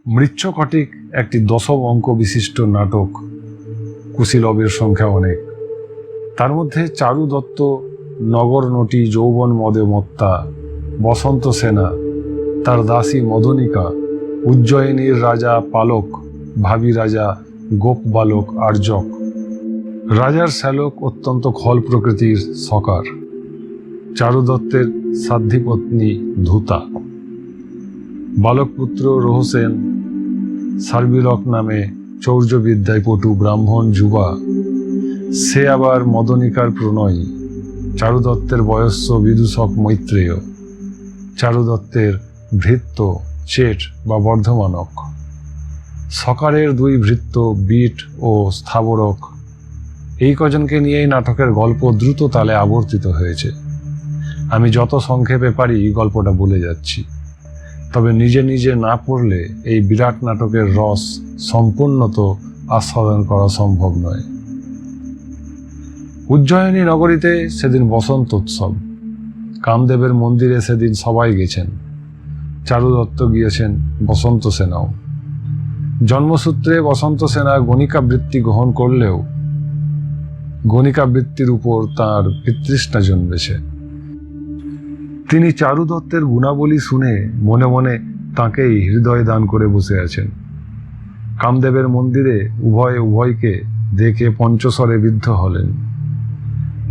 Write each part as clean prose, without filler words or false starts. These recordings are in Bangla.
মৃচ্ছকটিক একটি দশম অঙ্ক বিশিষ্ট নাটক। কুশীলবের সংখ্যা অনেক। তার মধ্যে চারু দত্ত, নগর নটি যৌবন মদে মত্তা, বসন্ত সেনা, তার দাসী মদনিকা, উজ্জয়িনীর রাজা পালক, ভাবী রাজা গোপ বালক আর্যক, রাজার শ্যালক অত্যন্ত খল প্রকৃতির সকার, চারু দত্তের সাধ্যিপত্নী ধূতা, বালকপুত্র রোহসেন, সার্বিলক নামে চৌর্যবিদ্যায় পটু ব্রাহ্মণ যুবা, সে আবার মদনিকার প্রণয়ী, চারু দত্তের বয়স্য বিদূষক মৈত্রেয়, চারু দত্তের ভৃত্য চেট বা বর্ধমানক, সকারের দুই ভৃত্য বিট ও স্থাবরক। এই কজনকে নিয়েই নাটকের গল্প দ্রুত তালে আবর্তিত হয়েছে। আমি যত সংক্ষেপে পারি গল্পটা বলে যাচ্ছি, তবে নিজে নিজে না পড়লে এই বিরাট নাটকের রস সম্পূর্ণত আস্বাদন করা সম্ভব নয়। উজ্জয়িনী নগরীতে সেদিন বসন্ত উৎসব। কামদেবের মন্দিরে সেদিন সবাই গেছেন। চারু দত্ত গিয়েছেন, বসন্ত সেনাও। জন্মসূত্রে বসন্ত সেনা গণিকা বৃত্তি গ্রহণ করলেও গণিকা বৃত্তির উপর তাঁর বিতৃষ্ণা জন্মেছে। তিনি চারু দত্তের গুণাবলী শুনে মনে মনে তাঁকেই হৃদয় দান করে বসে আছেন। কামদেবের মন্দিরে উভয়ে উভয়কে দেখে পঞ্চস্বরে বিদ্ধ হলেন।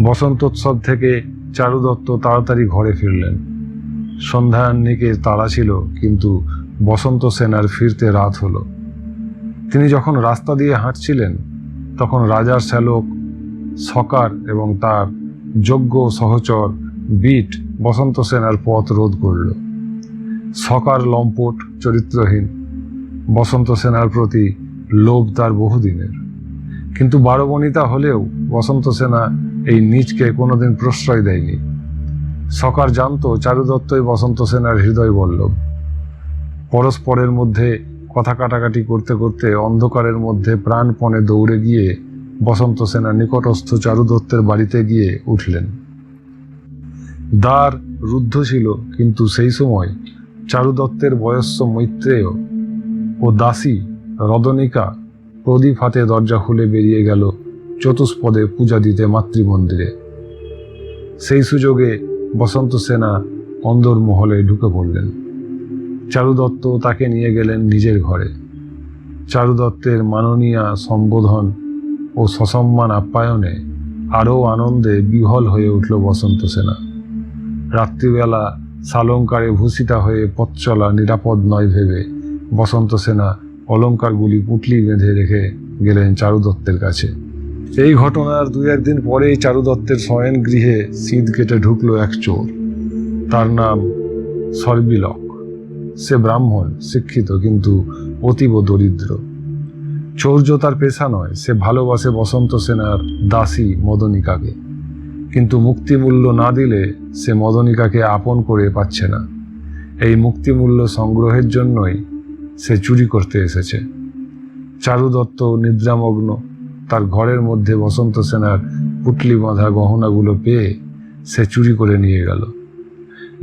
বসন্তোৎসব থেকে চারু দত্ত তাড়াতাড়ি ঘরে ফিরলেন। সন্ধ্যায়নিকের তাড়া ছিল, কিন্তু বসন্ত সেনার ফিরতে রাত হলো। তিনি যখন রাস্তা দিয়ে হাঁটছিলেন, তখন রাজার শ্যালক সকার এবং তার যোগ্য সহচর বিট বসন্ত সেনার পথ রোধ করল। সকার লম্পট, চরিত্রহীন। বসন্ত সেনার প্রতি লোভ তার বহুদিনের, কিন্তু বারবনিতা হলেও বসন্ত সেনা এই নীচকে কোনোদিন প্রশ্রয় দেয়নি। সকার জানত চারু দত্তই বসন্ত সেনার হৃদয় বল্লভ। পরস্পরের মধ্যে কথা কাটাকাটি করতে করতে অন্ধকারের মধ্যে প্রাণপণে দৌড়ে গিয়ে বসন্ত সেনা নিকটস্থ চারু দত্তের বাড়িতে গিয়ে উঠলেন। দ্বার রুদ্ধ ছিল, কিন্তু সেই সময় চারু দত্তের বয়স্য মৈত্রেয় ও দাসী রদনিকা প্রদীপ হাতে দরজা খুলে বেরিয়ে গেল চতুষ্পদে পূজা দিতে মাতৃমন্দিরে। সেই সুযোগে বসন্ত সেনা অন্দরমহলে ঢুকে পড়লেন। চারু দত্ত তাকে নিয়ে গেলেন নিজের ঘরে। চারু দত্তের মাননীয়া সম্বোধন ও সসম্মান আপ্যায়নে আরও আনন্দে বিহ্বল হয়ে উঠল বসন্ত সেনা। রাত্রিবেলা সালঙ্কারে ভূষিতা হয়ে পথ চলা নিরাপদ নয় ভেবে বসন্ত সেনা অলঙ্কারগুলি পুটলি বেঁধে রেখে গেলেন চারু দত্তের কাছে। এই ঘটনার দুই একদিন পরেই চারু দত্তের শয়ন গৃহে সিঁধ কেটে ঢুকলো এক চোর। তার নাম সর্বিলক। সে ব্রাহ্মণ, শিক্ষিত, কিন্তু অতীব দরিদ্র। চৌর্য তার পেশা নয়। সে ভালোবাসে বসন্ত সেনার দাসী মদনিকাকে, কিন্তু মুক্তিমূল্য না দিলে সে মদনিকাকে আপন করে পাচ্ছে না। এই মুক্তিমূল্য সংগ্রহের জন্যই সে চুরি করতে এসেছে। চারু দত্ত নিদ্রামগ্ন। তার ঘরের মধ্যে বসন্ত সেনার পুটলি বাঁধা গহনাগুলো পেয়ে সে চুরি করে নিয়ে গেল।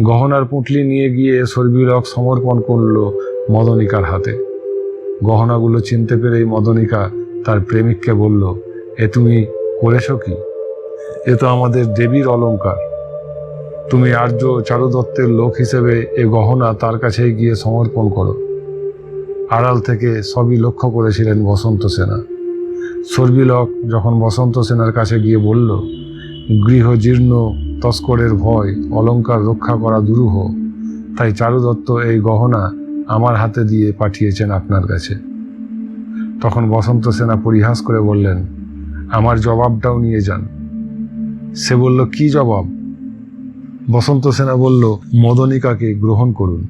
গহনার পুঁটলি নিয়ে গিয়ে সর্বিলক সমর্পণ করল মদনিকার হাতে। গহনাগুলো চিনতে পেরেই মদনিকা তার প্রেমিককে বলল, এ তুমি করেছ কি? এ তো আমাদের দেবীর অলঙ্কার। তুমি আর্য চারু দত্তের লোক হিসেবে এ গহনা তার কাছেই গিয়ে সমর্পণ করো। আড়াল থেকে সবই লক্ষ্য করেছিলেন বসন্ত সেনা। সর্বিলক যখন বসন্ত সেনার কাছে গিয়ে বলল, গৃহজীর্ণ তস্করের ভয়, অলঙ্কার রক্ষা করা দুরূহ, তাই চারু দত্ত এই গহনা আমার হাতে দিয়ে পাঠিয়েছেন আপনার কাছে। তখন বসন্ত সেনা পরিহাস করে বললেন, আমার জবাবটাও নিয়ে যান। সে বলল, কি জবাব? বসন্ত সেনা বলল, মদনিকাকে গ্রহণ করুন।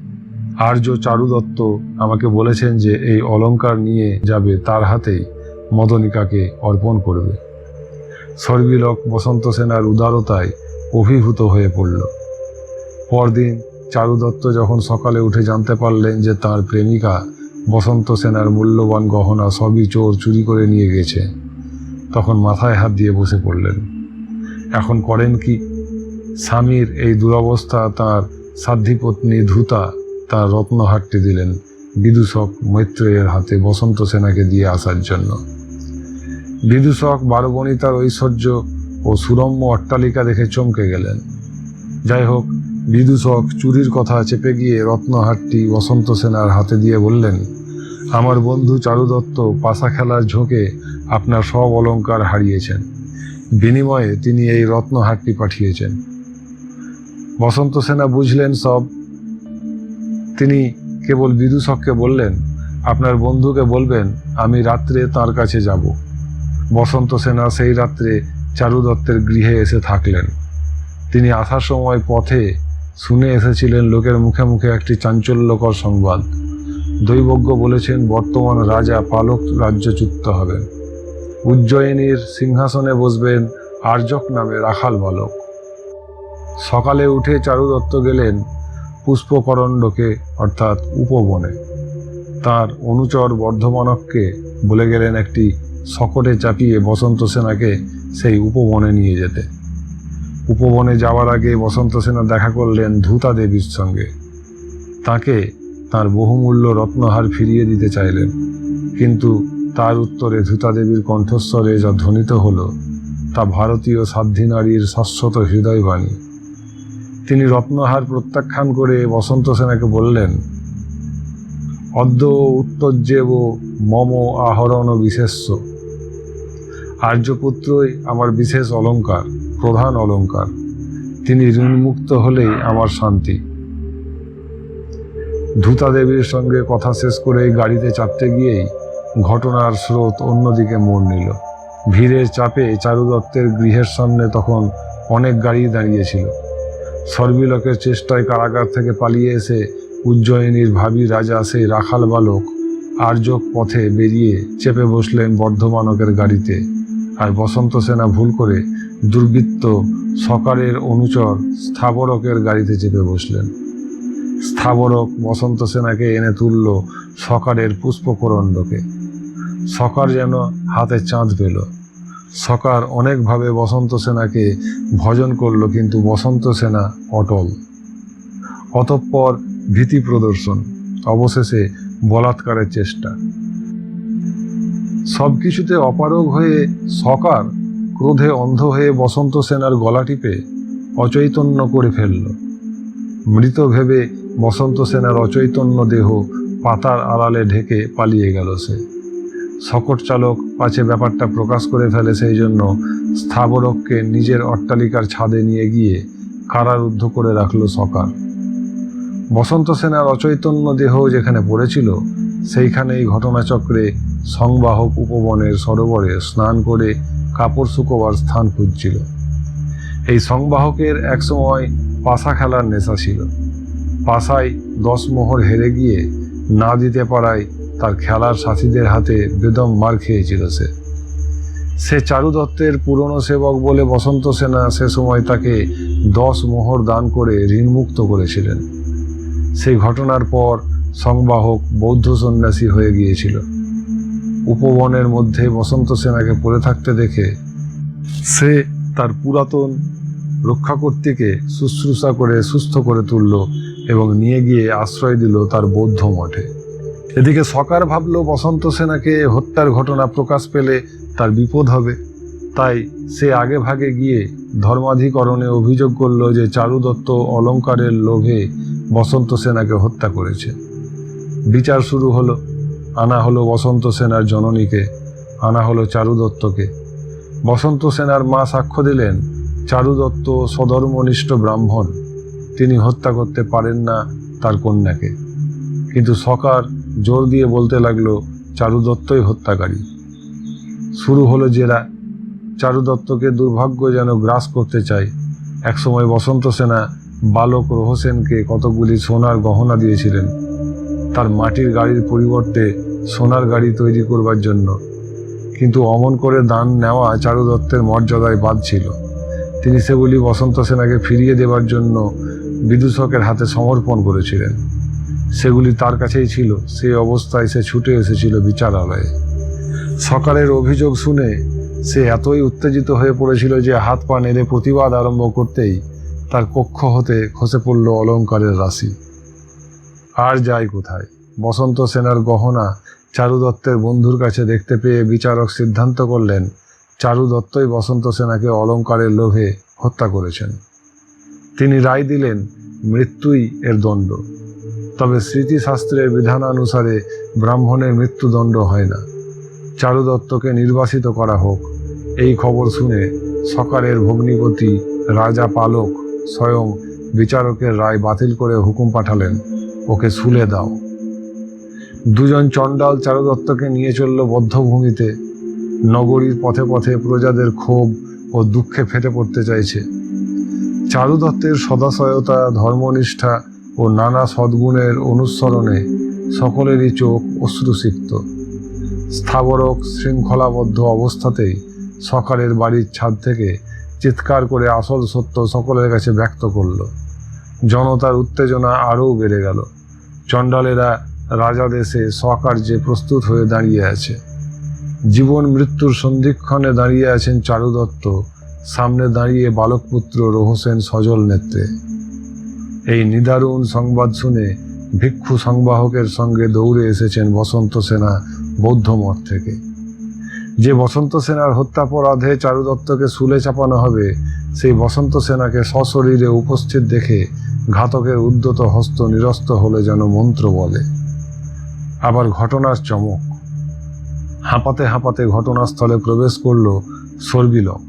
আর্য চারু দত্ত আমাকে বলেছেন যে এই অলঙ্কার নিয়ে যাবে তার হাতেই মদনিকাকে অর্পণ করবে। সর্বিলক বসন্ত সেনার উদারতায় অভিভূত হয়ে পড়ল। পরদিন চারু দত্ত যখন সকালে উঠে জানতে পারলেন যে তার প্রেমিকা বসন্ত সেনার মূল্যবান গহনা সবই চোর চুরি করে নিয়ে গেছে, তখন মাথায় হাত দিয়ে বসে পড়লেন। এখন করেন কি? স্বামীর এই দুরবস্থা তাঁর সাধ্যিপত্নী ধূতা তাঁর রত্নহারটি দিলেন বিদূষক মৈত্রেয়ের হাতে বসন্ত সেনাকে দিয়ে আসার জন্য। বিদূষক বারবণিতার ঐশ্বর্য ও সুরম্য অট্টালিকা দেখে চমকে গেলেন। যাই হোক, বিদূষক চুরির কথা চেপে গিয়ে রত্নহারটি বসন্ত সেনার হাতে দিয়ে বললেন, আমার বন্ধু চারুদত্ত পাশা খেলার ঝোঁকে আপনার সব অলংকার হারিয়েছেন, বিনিময়ে তিনি এই রত্নহারটি পাঠিয়েছেন। বসন্ত সেনা বুঝলেন সব। তিনি কেবল বিদূষককে বললেন, আপনার বন্ধুকে বলবেন আমি রাত্রে তার কাছে যাব। বসন্ত সেনা সেই রাত্রে চারুদত্তের গৃহে এসে থাকলেন। তিনি আসার সময় পথে শুনে এসেছিলেন লোকের মুখে মুখে একটি চাঞ্চল্যকর সংবাদ। দৈবজ্ঞ বলেছেন বর্তমান রাজা পালক রাজ্যচ্যুত হবেন। উজ্জয়িনীর সিংহাসনে বসবেন আর্যক নামে রাখাল বালক। সকালে উঠে চারুদত্ত গেলেন পুষ্পকরণ্ডকে অর্থাৎ উপবনে। তার অনুচর বর্ধমানককে বলে গেলেন একটি শকটে চাপিয়ে বসন্ত সেনাকে সেই উপবনে নিয়ে যেতে। উপবনে যাওয়ার আগে বসন্ত সেনা দেখা করলেন ধূতা দেবীর সঙ্গে। তাকে তার বহুমূল্য রত্নহার ফিরিয়ে দিতে চাইলেন, কিন্তু তার উত্তরে ধূতা দেবীর কণ্ঠস্বরে যা ধ্বনিত হল তা ভারতীয় সাধ্বী নারীর শাশ্বত হৃদয়বাণী। তিনি রত্নহার প্রত্যাখ্যান করে বসন্ত সেনাকে বললেন, অদ্য উত্তজ্জেব মম আহরণ বিশেষ্য। আর্যপুত্রই আমার বিশেষ অলংকার, প্রধান অলংকার। তিনি ঋণমুক্ত হলেই আমার শান্তি। ধূতা দেবীর সঙ্গে কথা শেষ করেই গাড়িতে চাপতে গিয়েই ঘটনার স্রোত অন্যদিকে মোড় নিল। ভিড়ের চাপে চারুদত্তের গৃহের সামনে তখন অনেক গাড়ি দাঁড়িয়েছিল। সর্বিলকের চেষ্টায় কারাগার থেকে পালিয়ে এসে উজ্জয়িনীর ভাবী রাজা সেই রাখাল বালক আর্যক পথে বেরিয়ে চেপে বসলেন বর্ধমানকের গাড়িতে, আর বসন্ত সেনা ভুল করে দুর্বৃত্ত সকারের অনুচর স্থাবরকের গাড়িতে চেপে বসলেন। স্থাবরক বসন্ত সেনাকে এনে তুলল সকারের পুষ্পকরণ্ডকে। সকার যেন হাতে চাঁদ পেল। সকার অনেকভাবে বসন্ত সেনাকে ভজন করল, কিন্তু বসন্ত সেনা অটল। অতঃপর ভীতি প্রদর্শন, অবশেষে বলাৎকারের চেষ্টা। সবকিছুতে অপারগ হয়ে সকার ক্রোধে অন্ধ হয়ে বসন্ত সেনার গলা টিপে অচৈতন্য করে ফেলল। মৃত ভেবে বসন্ত সেনার অচৈতন্য দেহ পাতার আড়ালে ঢেকে পালিয়ে গেল সে। শকট চালক পাছে ব্যাপারটা প্রকাশ করে ফেলে, সেই জন্য স্থাবরককে নিজের অট্টালিকার ছাদে নিয়ে গিয়ে কারারুদ্ধ করে রাখল সকার। বসন্ত সেনার অচৈতন্য দেহ যেখানে পড়েছিল সেইখানেই ঘটনাচক্রে সংবাহক উপবনের সরোবরে স্নান করে কাপড় শুকোবার স্থান খুঁজছিল। এই সংবাহকের একসময় পাশা খেলার নেশা ছিল। পাশায় 10 মোহর হেরে গিয়ে না দিতে পারায় তার খেলার সাথীদের হাতে বেদম মার খেয়েছিল সে চারুদত্তের পুরনো সেবক বলে বসন্ত সেনা সে সময় তাকে 10 মোহর দান করে ঋণমুক্ত করেছিলেন। সেই ঘটনার পর সংবাহক বৌদ্ধ সন্ন্যাসী হয়ে গিয়েছিল। উপবনের মধ্যে বসন্ত সেনাকে পড়ে থাকতে দেখে সে তার পুরাতন রক্ষাকর্ত্রীকে শুশ্রূষা করে সুস্থ করে তুলল এবং নিয়ে গিয়ে আশ্রয় দিল তার বৌদ্ধ মঠে। এদিকে সকার ভাবল বসন্ত সেনাকে হত্যার ঘটনা প্রকাশ পেলে তার বিপদ হবে, তাই সে আগে ভাগে গিয়ে ধর্মাধিকরণে অভিযোগ করল যে চারুদত্ত অলংকারের লোভে বসন্ত সেনাকে হত্যা করেছে। বিচার শুরু হলো। আনা হলো বসন্ত সেনার জননীকে, আনা হলো চারুদত্তকে। বসন্ত সেনার মা সাক্ষ্য দিলেন চারুদত্ত সধর্মনিষ্ঠ ব্রাহ্মণ, তিনি হত্যা করতে পারেন না তার কন্যাকে। কিন্তু সকার জোর দিয়ে বলতে লাগলো চারুদত্তই হত্যাকারী। শুরু হলো জেরা। চারুদত্তকে দুর্ভাগ্য যেন গ্রাস করতে চায়। একসময় বসন্ত সেনা বালক রোহসেনকে কতগুলি সোনার গহনা দিয়েছিলেন তার মাটির গাড়ির পরিবর্তে সোনার গাড়ি তৈরি করবার জন্য, কিন্তু অমন করে দান নেওয়া চারুদত্তের মর্যাদায় বাদ ছিল। তিনি সেগুলি বসন্ত সেনাকে ফিরিয়ে দেবার জন্য বিদূষকের হাতে সমর্পণ করেছিলেন। সেগুলি তার কাছেই ছিল। সেই অবস্থায় সে ছুটে এসেছিল বিচারালয়ে। সকারের অভিযোগ শুনে সে এতই উত্তেজিত হয়ে পড়েছিল যে হাত পা নেড়ে প্রতিবাদ আরম্ভ করতেই তার কক্ষ হতে খসে পড়ল অলংকারের রাশি। আর যায় কোথায়? বসন্ত সেনার গহনা চারু দত্তের বন্ধুর কাছে দেখতে পেয়ে বিচারক সিদ্ধান্ত করলেন চারু দত্তই বসন্ত সেনাকে অলংকারের লোভে হত্যা করেছেন। তিনি রায় দিলেন মৃত্যুই এর দণ্ড। তবে স্মৃতিশাস্ত্রের বিধানানুসারে ব্রাহ্মণের মৃত্যুদণ্ড হয় না। চারু দত্তকে নির্বাসিত করা হোক। এই খবর শুনে সকালের ভগ্নিপতি রাজা পালক স্বয়ং বিচারকের রায় বাতিল করে হুকুম পাঠালেন, ওকে শুলে দাও। দুজন চণ্ডাল চারু দত্তকে নিয়ে চলল বদ্ধভূমিতে। নগরীর পথে পথে প্রজাদের ক্ষোভ ও দুঃখে ফেটে পড়তে চাইছে। চারু দত্তের সদাশয়তা, ধর্মনিষ্ঠা ও নানা সদ্গুণের অনুসরণে সকলেরই চোখ অশ্রুসিক্ত। স্থাবরক শৃঙ্খলাবদ্ধ অবস্থাতেই সকালের বাড়ির ছাদ থেকে চিৎকার করে আসল সত্য সকলের কাছে ব্যক্ত করল। জনতার উত্তেজনা আরও বেড়ে গেল। চণ্ডালেরা রাজাদেশে স্বকার্যে প্রস্তুত হয়ে দাঁড়িয়ে আছে। জীবন মৃত্যুর সন্ধিক্ষণে দাঁড়িয়ে আছেন চারু দত্ত, সামনে দাঁড়িয়ে বালকপুত্র রোহসেন সজল নেত্রে। এই নিদারুণ সংবাদ শুনে ভিক্ষু সংবাহকের সঙ্গে দৌড়ে এসেছেন বসন্ত সেনা বৌদ্ধ মঠ থেকে। যে বসন্ত সেনার হত্যাপরাধে চারু দত্তকে শুলে চাপানো হবে, সেই বসন্ত সেনাকে সশরীরে উপস্থিত দেখে ঘাতকের উদ্যত হস্ত নিরস্ত হলে যেন মন্ত্র বলে। আবার ঘটনার চমক। হাঁপাতে হাঁপাতে ঘটনাস্থলে প্রবেশ করল সর্বিলক।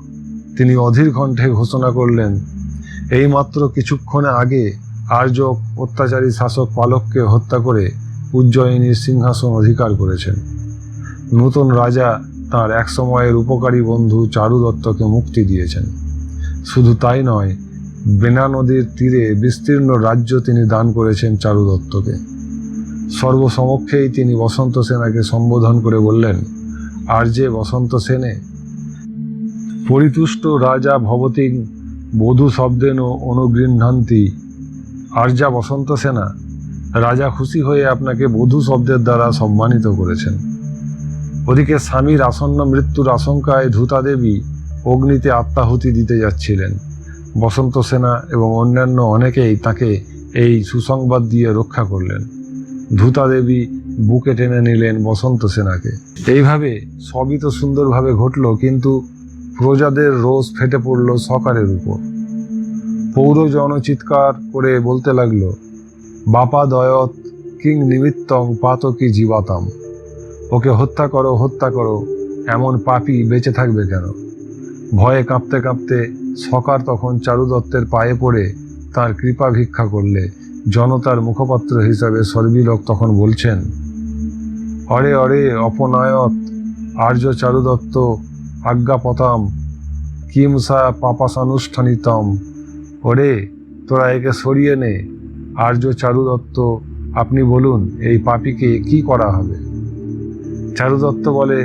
তিনি অধীর কণ্ঠে ঘোষণা করলেন, এইমাত্র কিছুক্ষণ আগে আর্য অত্যাচারী শাসক পালককে হত্যা করে উজ্জয়িনীর সিংহাসন অধিকার করেছেন। নূতন রাজা তাঁর এক সময়ের উপকারী বন্ধু চারু দত্তকে মুক্তি দিয়েছেন। শুধু তাই নয়, বেনা নদীর তীরে বিস্তীর্ণ রাজ্য তিনি দান করেছেন চারু দত্তকে। সর্বসমক্ষেই তিনি বসন্ত সেনাকে সম্বোধন করে বললেন, আর্যে বসন্ত সেনে পরিতুষ্ট রাজা ভবতিং বধূ শব্দেন অনুগৃহ্ণন্তি। আর্যা বসন্ত সেনা, রাজা খুশি হয়ে আপনাকে বধূ শব্দের দ্বারা সম্মানিত করেছেন। ওদিকে স্বামীর আসন্ন মৃত্যুর আশঙ্কায় ধূতা দেবী অগ্নিতে আত্মাহুতি দিতে যাচ্ছিলেন। বসন্ত সেনা এবং অন্যান্য অনেকেই তাকে এই সুসংবাদ দিয়ে রক্ষা করলেন। ধূতা দেবী বুকে টেনে নিলেন বসন্ত সেনাকে। এইভাবে সবই তো সুন্দরভাবে ঘটল, কিন্তু প্রজাদের রোষ ফেটে পড়ল সকারের উপর। পৌরজন চিৎকার করে বলতে লাগলো, বাপা দয়ত কিং নিমিত্তং পাতকি জীবাতাম। ওকে হত্যা করো, হত্যা করো, এমন পাপী বেঁচে থাকবে কেন? ভয়ে কাঁপতে কাঁপতে সকার তখন চারু দত্তের পায়ে পড়ে তার কৃপা ভিক্ষা করলে জনতার মুখপাত্র হিসাবে সর্বিলক তখন বলছেন, অরে অরে অপনায়ত আর্য চারু দত্ত আজ্ঞাপতাম কিমসা পাপাসানুষ্ঠানিতম। ওরে তোরা একে সরিয়ে নে, আর্য চারু দত্ত, আপনি বলুন এই পাপীকে কি করা হবে? চারু দত্ত বলে,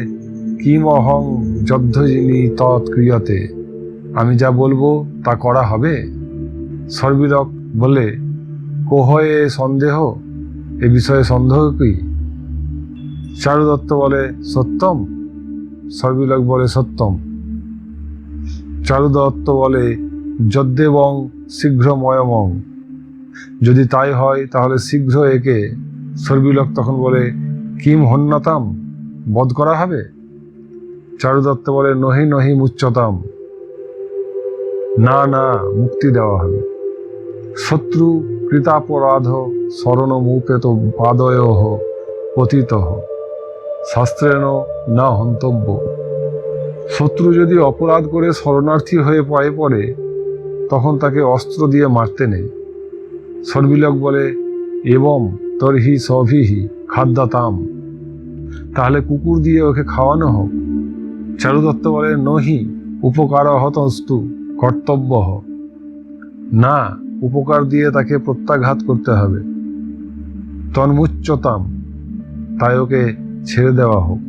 কিম অহং যদ্ধজিনী তৎ ক্রিয়তে, আমি যা বলবো তা করা হবে। সর্বিলক বলে, কোহয়ে সন্দেহ, এ বিষয়ে সন্দেহ কি? চারু দত্ত বলে, সত্যম। সর্বিলক বলে, সত্যম। চারু দত্ত বলে, যদ্দেবং শীঘ্রময়মং, যদি তাই হয় তাহলে শীঘ্র একে। সর্বিলক তখন বলে, কিম হন্যতাম, বধ করা হবে? চারু দত্ত বলে, নহি নহি মুচ্যতাম, না না, মুক্তি দেওয়া হবে। শত্রু কৃতাপরাধ শরণমুপেত পাদয়োঃ পতিতঃ শাস্ত্রেণ না হন্তব্য। শত্রু যদি অপরাধ করে শরণার্থী হয়ে পায়ে পড়ে, তখন তাকে অস্ত্র দিয়ে মারতে নেই। সর্বিলক বলে, এবং তর্হি সভিহি খাদ্যাতাম, তাহলে কুকুর দিয়ে ওকে খাওয়ানো হোক। চারু দত্ত বলে, নহি উপকারহতস্তু কর্তব্যঃ, না, উপকার দিয়ে তাকে প্রত্যাঘাত করতে হবে। তন্মুচ্যতাম, তাই ওকে ছেড়ে দেওয়া হোক।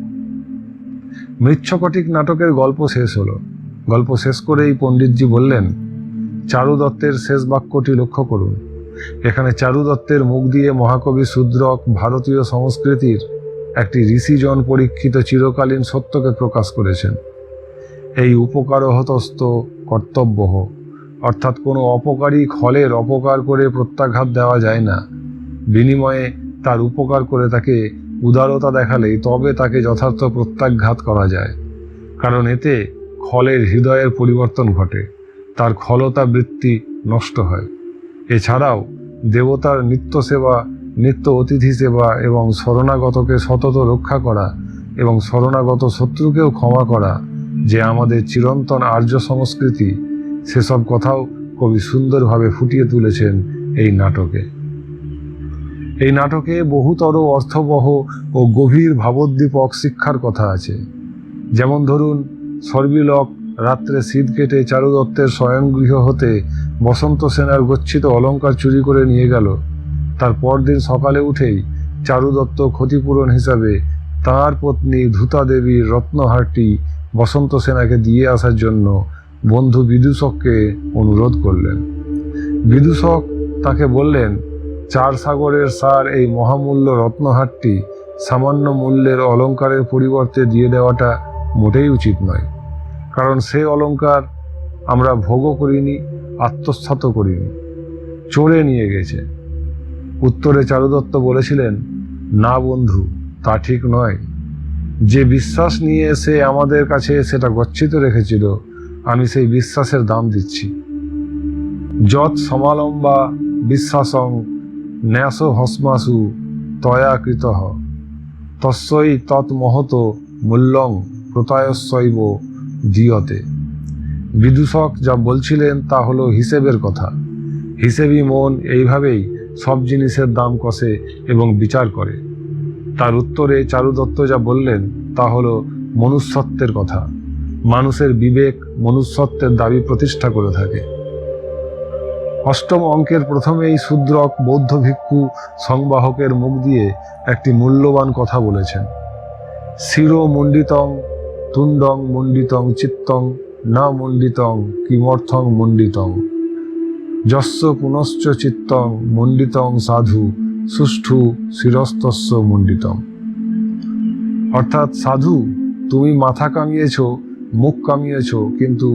মৃচ্ছকটিক নাটকের গল্প শেষ হলো। গল্প শেষ করেই পণ্ডিতজি বললেন, চারু দত্তের শেষ বাক্যটি লক্ষ্য করুন। এখানে চারু দত্তের মুখ দিয়ে মহাকবি শূদ্রক ভারতীয় সংস্কৃতির একটি ঋষিজন পরীক্ষিত চিরকালীন সত্যকে প্রকাশ করেছেন। এই উপকারহতস্ত কর্তব্য, অর্থাৎ কোনো অপকারী খলের অপকার করে প্রত্যাঘাত দেওয়া যায় না। বিনিময়ে তার উপকার করে তাকে উদারতা দেখালেই তবে তাকে যথার্থ প্রত্যাঘাত করা যায়, কারণ এতে খলের হৃদয়ের পরিবর্তন ঘটে, তার খলতা বৃত্তি নষ্ট হয়। এছাড়াও দেবতার নিত্য সেবা, নিত্য অতিথি সেবা এবং শরণাগতকে সতত রক্ষা করা এবং শরণাগত শত্রুকেও ক্ষমা করা যে আমাদের চিরন্তন আর্য সংস্কৃতি, সেসব কথাও কবি সুন্দরভাবে ফুটিয়ে তুলেছেন এই নাটকে। এই নাটকে বহুতর অর্থবহ ও গভীর ভাবোদ্দীপক শিক্ষার কথা আছে। যেমন ধরুন, সর্বিলক রাত্রে শীত কেটে চারুদত্তের শয়নগৃহ হতে বসন্ত সেনার গচ্ছিত অলঙ্কার চুরি করে নিয়ে গেল। তার পরদিন সকালে উঠেই চারুদত্ত ক্ষতিপূরণ হিসাবে তাঁর পত্নী ধূতা দেবীর রত্নহারটি বসন্ত সেনাকে দিয়ে আসার জন্য বন্ধু বিদূষককে অনুরোধ করলেন। বিদূষক তাকে বললেন, 4 সাগরের সার এই মহামূল্য রত্নহারটি সামান্য মূল্যের অলঙ্কারের পরিবর্তে দিয়ে দেওয়াটা মোটেই উচিত নয়, কারণ সে অলঙ্কার আমরা ভোগও করিনি, আত্মসাৎও করিনি, চোরে নিয়ে গেছে। উত্তরে চারুদত্ত বলেছিলেন, না বন্ধু, তা ঠিক নয়। যে বিশ্বাস নিয়ে এসে আমাদের কাছে সেটা গচ্ছিত রেখেছিল, আমি সেই বিশ্বাসের দাম দিচ্ছি। যৎ সমালম্বা বিশ্বাসং ন্যাস হস্মাসু তয়া কৃতঃ তস্যই তৎমহত মূল্যং প্রতায়স্যৈব দীয়তে। বিদূষক যা বলছিলেন তা হলো হিসেবের কথা। হিসেবি মন এইভাবেই সব জিনিসের দাম কষে এবং বিচার করে। তার উত্তরে চারুদত্ত যা বললেন তা হলো মনুষ্যত্বের কথা। মানুষের বিবেক মনুষ্যত্বের দাবি প্রতিষ্ঠা করে থাকে। অষ্টম অঙ্কের প্রথমেই শূদ্রক বৌদ্ধ ভিক্ষু সংবাহকের মুখ দিয়ে একটি মূল্যবান কথা বলেছেন। শিরো মণ্ডিতং তুণ্ডং মণ্ডিতং চিত্তং না মণ্ডিতং কিমর্থং মণ্ডিতং যস্য পুনশ্চ চিত্তং মণ্ডিতং সাধু সুষ্ঠু শিরস্তস্য মণ্ডিতং। অর্থাৎ, সাধু, তুমি মাথা কামিয়েছ, মুখ কামিয়েছ, কিন্তু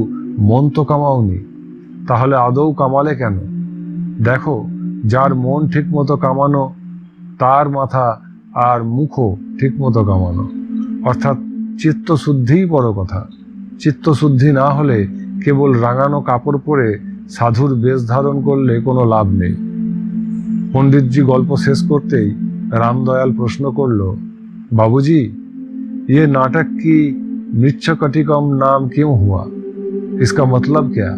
মন তো কামাওনি। তাহলে আদৌ কামালে কেন? দেখো, যার মন ঠিকমতো কামানো, তার মাথা আর মুখও ঠিকমতো কামানো। অর্থাৎ চিত্তশুদ্ধিই বড় কথা। চিত্তশুদ্ধি না হলে কেবল রাঙানো কাপড় পরে সাধুর বেশ ধারণ করলে কোনো লাভ নেই। पंडित जी गल्प शेष करते ही रामदयाल प्रश्न करल, बाबूजी, ये नाटक की मृच्छकटिकम नाम क्यों हुआ? इसका मतलब क्या?